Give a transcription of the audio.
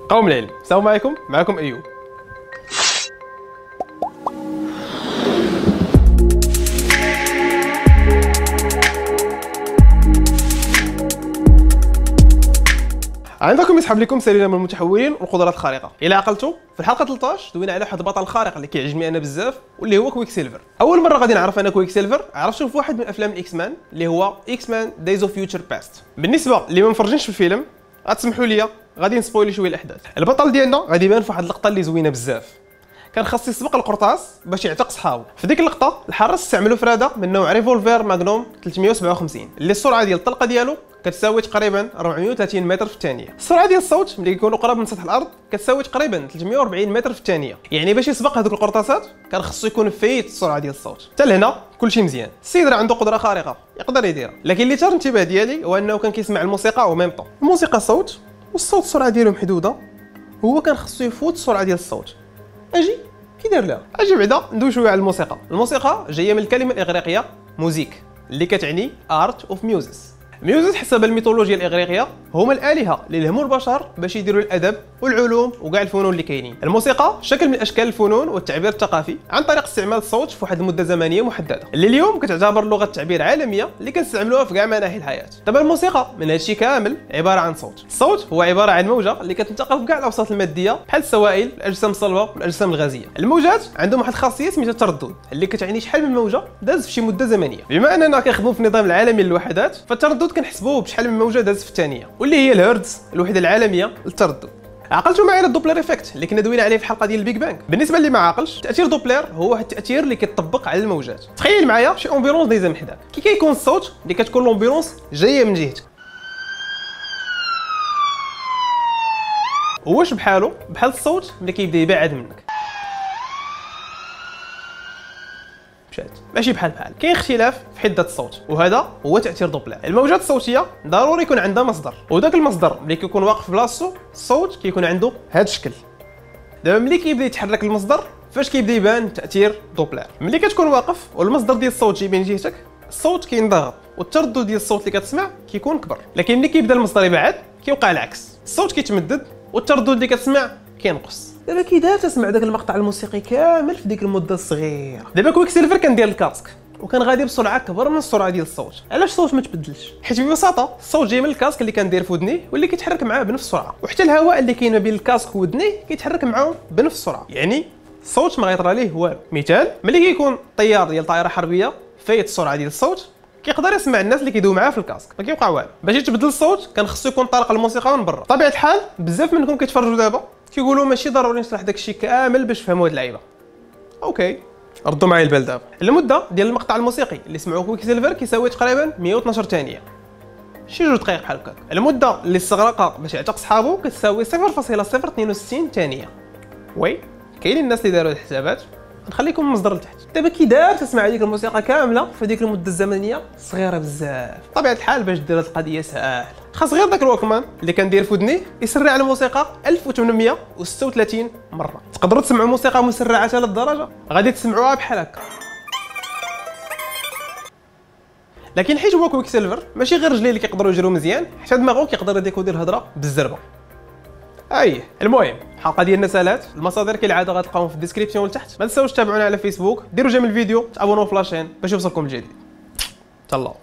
قوم العلم، السلام عليكم. معكم ايوب. عندكم يسحب لكم سليله من المتحولين والقدرات الخارقه. الى عقلتوا في الحلقه 13 دوينا على واحد البطل خارق اللي كيعجبني انا بزاف واللي هو كويك سيلفر. اول مره غادي نعرف انا كويك سيلفر عرفته في واحد من افلام الاكس مان اللي هو اكس مان دايز اوف فيوتشر باست. بالنسبه اللي ما مفرجينش في الفيلم غتسمحوا لي غادي نسبويلي شويه الاحداث. البطل ديالنا غادي يبان في واحد اللقطه اللي زوينه بزاف. كان خاص يسبق القرطاس باش يعتق صحابه. في ديك اللقطه الحراس استعملوا فراده من نوع ريفولفير ماغنوم 357 اللي السرعه ديال الطلقه ديالو كتساوي تقريبا 430 متر في الثانيه. السرعه ديال الصوت ملي كيكونوا قراب من سطح الارض كتساوي تقريبا 340 متر في الثانيه. يعني باش يسبق هذوك القرطاسات كان خصو يكون فايت السرعه ديال الصوت. حتى لهنا كلشي مزيان. السيد راه عنده قدره خارقه يقدر يديرها، لكن اللي ثار الانتباه ديالي هو انه كان كيسمع الموسيقى وميم طون. الموسيقى صوت والصوت السرعه ديالو محدوده، هو كان خصو يفوت السرعه ديال الصوت. اجي كي دار لها اجي بعدا ندوي شويه على الموسيقى. الموسيقى جايه من الكلمه الاغريقيه موزيك اللي كتعني ارت اوف ميوزس. ميوزس حسب الميثولوجيا الاغريقيه هما الالهه اللي لهموا البشر باش يديروا الادب والعلوم وكاع الفنون اللي كاينين. الموسيقى شكل من اشكال الفنون والتعبير الثقافي عن طريق استعمال الصوت في واحد المده زمنيه محدده اللي اليوم كتعتبر لغه تعبير عالميه اللي كنستعملوها في كاع مناحي الحياه. دابا الموسيقى من هادشي كامل عباره عن صوت. الصوت هو عباره عن موجه اللي كتنتقل في كاع الاوساط الماديه بحال السوائل، الاجسام الصلبه والاجسام الغازيه. الموجات عندهم واحد الخاصيه سميتها التردد اللي كتعني شحال من موجه داز في شي مده زمنيه. بما اننا كنخدموا في النظام العالمي للوحدات فالتردد كنحسبوه بشحال من موجه داز في الثانيه واللي هي الهرتز الوحده العالميه للتردد. عقلتوا معايا على الدوبلر ايفكت اللي كنا دوينا عليه في الحلقه ديال البيج بانج. بالنسبه اللي ما عاقلش تاثير دوبلر هو واحد التاثير اللي كيطبق على الموجات. تخيل معايا شي امبيرونس دايزه من حداك كي كيكون الصوت اللي كتكون لومبيرونس جايه من جهتك. واش بحال الصوت ملي كيبدا يبعد منك. ماشي بحال كاين اختلاف في حده الصوت وهذا هو تاثير دوبلر. الموجات الصوتيه ضروري يكون عندها مصدر وداك المصدر ملي كيكون واقف في بلاصتو الصوت كيكون عنده هذا الشكل. دابا ملي كيبدا يتحرك المصدر فاش كيبدا يبان تاثير دوبلر. ملي كتكون واقف والمصدر ديال الصوت جاي من جهتك الصوت كينضغط والتردد ديال الصوت اللي كتسمع كيكون كبر. لكن ملي كيبدا المصدر يبعد كيوقع العكس، الصوت كيتمدد والتردد اللي كتسمع كينقص. دابا كي دار تسمع داك المقطع الموسيقي كامل في ديك المده الصغيره. دابا كويك سيلفر كان ديال الكاسك وكان غادي بسرعه كبر من السرعه ديال الصوت. علاش الصوت ما تبدلش؟ حيت ببساطه الصوت جاي من الكاسك اللي كان داير في ودنيه واللي كيتحرك معاه بنفس السرعه، وحتى الهواء اللي كاين ما بين الكاسك ودنيه كيتحرك معاه بنفس السرعه. يعني الصوت ما غيطرى ليه والو. مثال ملي كيكون طيار ديال طائره حربيه فايت السرعه ديال الصوت كيقدر يسمع الناس اللي كيدويو معاه في الكاسك ما كيوقع والو. باش يتبدل الصوت كان خصو يكون طارق الموسيقى من برا. طبيعه الحال بزاف منكم كيتفرجوا دابا كيقولوا ماشي ضروري نشرح داكشي كامل باش تفهموا هاد اللعيبه. اوكي ردوا معايا البال دابا. المده ديال المقطع الموسيقي اللي سمعوه كويك سيلفر كيساوي تقريبا 112 ثانيه، شي 2 دقائق بحال هكاك. المده اللي استغرقها باش يعتق صحابو كتساوي 0.062 ثانيه. وي كاينين الناس اللي داروا الحسابات، نخليكم المصدر لتحت. دابا كي دار تسمع هذيك الموسيقى كامله في هذيك المده الزمنيه صغيره بزاف. طبيعه الحال باش دير هذه القضيه ساهل، خاص غير داك الوكمان اللي كندير في ودني يسرع الموسيقى 1836 مره. تقدروا تسمعوا موسيقى مسرعه حتى للدرجه غادي تسمعوها بحال هكا. لكن حيت هو كويك سيلفر ماشي غير رجليه اللي كيقدروا يجروا مزيان، حتى دماغو كيقدر يديكودي الهضره بالزربه. المهم الحلقه ديالنا سالات. المصادر كالعاده غتلقاوهم في الديسكريبسيون لتحت. ما تنساوش تتابعونا على فيسبوك، ديروا جيم الفيديو، تابونوا في لاشين باش يوصلكم الجديد. تهلاو.